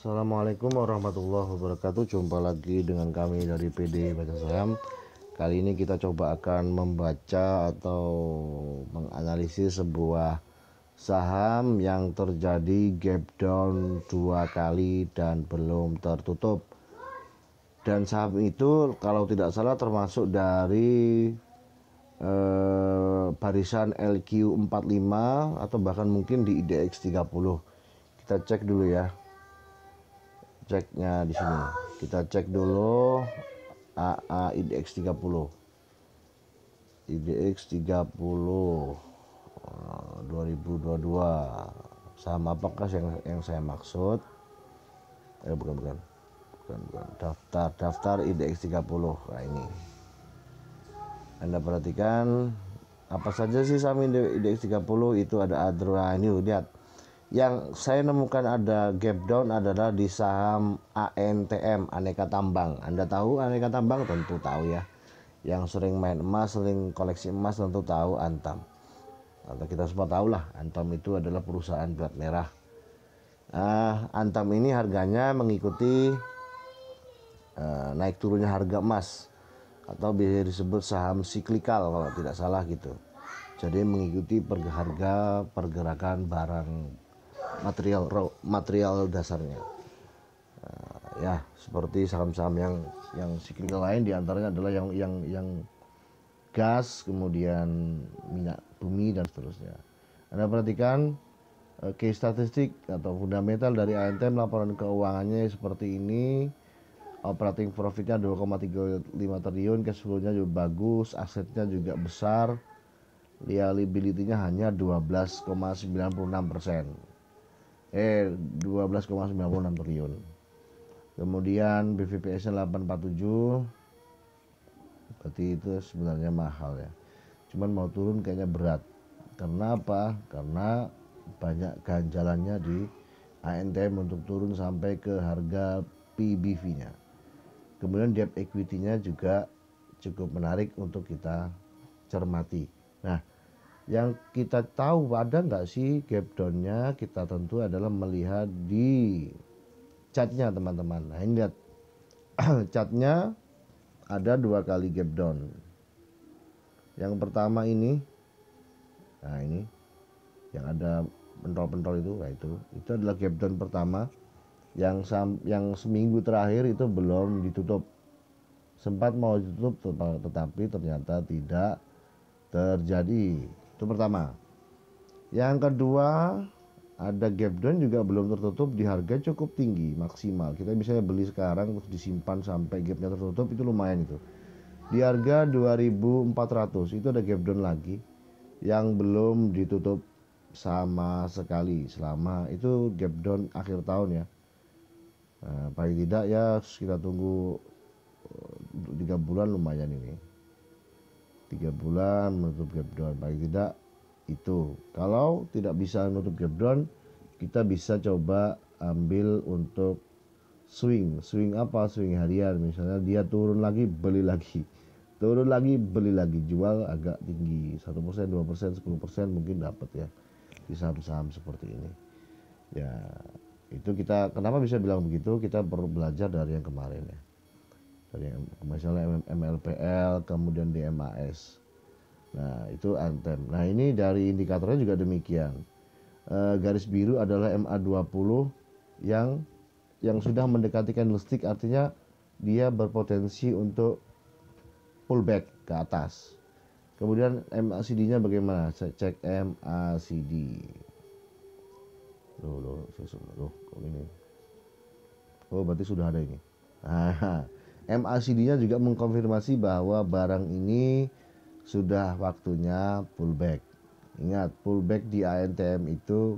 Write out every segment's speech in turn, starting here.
Assalamualaikum warahmatullahi wabarakatuh. Jumpa lagi dengan kami dari PD Baca Saham. Kali ini kita coba akan membaca atau menganalisis sebuah saham yang terjadi gap down 2 kali dan belum tertutup. Dan saham itu kalau tidak salah termasuk dari barisan LQ45 atau bahkan mungkin di IDX 30. Kita cek dulu ya. Ceknya di sini. Kita cek dulu AA IDX 30. IDX 30 2022. Saham apakah yang saya maksud? Bukan. Daftar IDX 30. Nah, ini. Anda perhatikan apa saja sih saham IDX 30 itu ada Adra. Ini lihat. Yang saya nemukan ada gap down adalah di saham ANTM, Aneka Tambang. Anda tahu Aneka Tambang? Tentu tahu ya. Yang sering main emas, sering koleksi emas tentu tahu Antam. Atau kita semua tahu lah, Antam itu adalah perusahaan plat merah. Antam ini harganya mengikuti naik turunnya harga emas, atau biasa disebut saham siklikal kalau tidak salah gitu. Jadi mengikuti harga pergerakan barang material dasarnya. Ya seperti saham-saham yang siklikal lain diantaranya adalah yang gas, kemudian minyak bumi dan seterusnya. Anda perhatikan case statistik atau fundamental dari ANTM, laporan keuangannya seperti ini. Operating profitnya 2,35 triliun, cash flow-nya juga bagus, asetnya juga besar, liability-nya hanya 12,96%. 12,96 triliun. Kemudian BVPS-nya 847. Berarti itu sebenarnya mahal ya. Cuman mau turun kayaknya berat. Karena apa? Karena banyak ganjalannya di ANTM untuk turun sampai ke harga PBV-nya. Kemudian debt equity-nya juga cukup menarik untuk kita cermati. Nah, yang kita tahu ada nggak sih gap down-nya, kita tentu adalah melihat di chartnya teman-teman. Nah ini lihat chartnya ada 2 kali gap down. Yang pertama ini, nah ini yang ada pentol-pentol itu, nah itu adalah gap down pertama yang seminggu terakhir itu belum ditutup. Sempat mau ditutup tetapi ternyata tidak terjadi. Itu pertama. Yang kedua, ada gap down juga belum tertutup di harga cukup tinggi, maksimal. Kita bisa beli sekarang terus disimpan sampai gapnya tertutup, itu lumayan itu. Di harga 2400 itu ada gap down lagi yang belum ditutup sama sekali selama itu gap down akhir tahun ya. Nah, paling tidak ya kita tunggu 3 bulan lumayan ini. 3 bulan menutup gap down, paling tidak itu. Kalau tidak bisa menutup gap down, kita bisa coba ambil untuk swing apa, swing harian. Misalnya dia turun lagi, beli lagi, turun lagi, beli lagi, jual agak tinggi 1%, 2%, 10% mungkin dapat ya di saham-saham seperti ini ya. Itu kita kenapa bisa bilang begitu, kita perlu belajar dari yang kemarin ya, dari misalnya MLPL, kemudian DMAS. Nah itu ANTM. Nah ini dari indikatornya juga demikian. Garis biru adalah MA20 yang sudah mendekati candlestick, artinya dia berpotensi untuk pullback ke atas. Kemudian MACD-nya bagaimana? Cek MACD. Loh, ini. Oh berarti sudah ada ini. Nah, MACD-nya juga mengkonfirmasi bahwa barang ini sudah waktunya pullback. Ingat, pullback di ANTM itu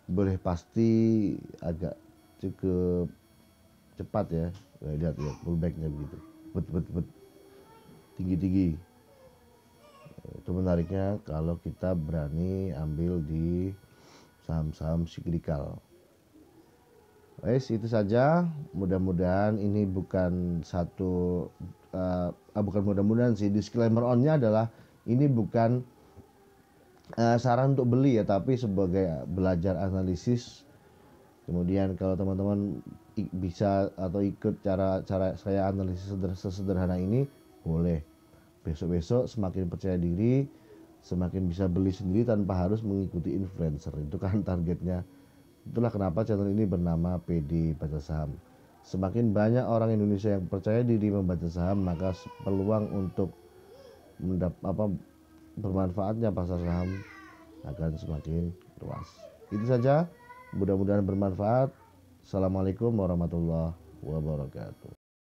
boleh pasti agak cukup cepat ya. Lihat pullbacknya begitu, bet tinggi. Itu menariknya kalau kita berani ambil di saham-saham siklikal. Itu saja. Mudah-mudahan ini bukan satu bukan mudah-mudahan sih, disclaimer on-nya adalah ini bukan saran untuk beli ya, tapi sebagai belajar analisis Kemudian kalau teman-teman bisa atau ikut cara saya analisis sesederhana ini, boleh. Besok-besok semakin percaya diri, semakin bisa beli sendiri tanpa harus mengikuti influencer. Itu kan targetnya. Itulah kenapa channel ini bernama PD Baca Saham. Semakin banyak orang Indonesia yang percaya diri membaca saham, maka peluang untuk bermanfaatnya pasar saham akan semakin luas. Itu saja, mudah-mudahan bermanfaat. Assalamualaikum warahmatullahi wabarakatuh.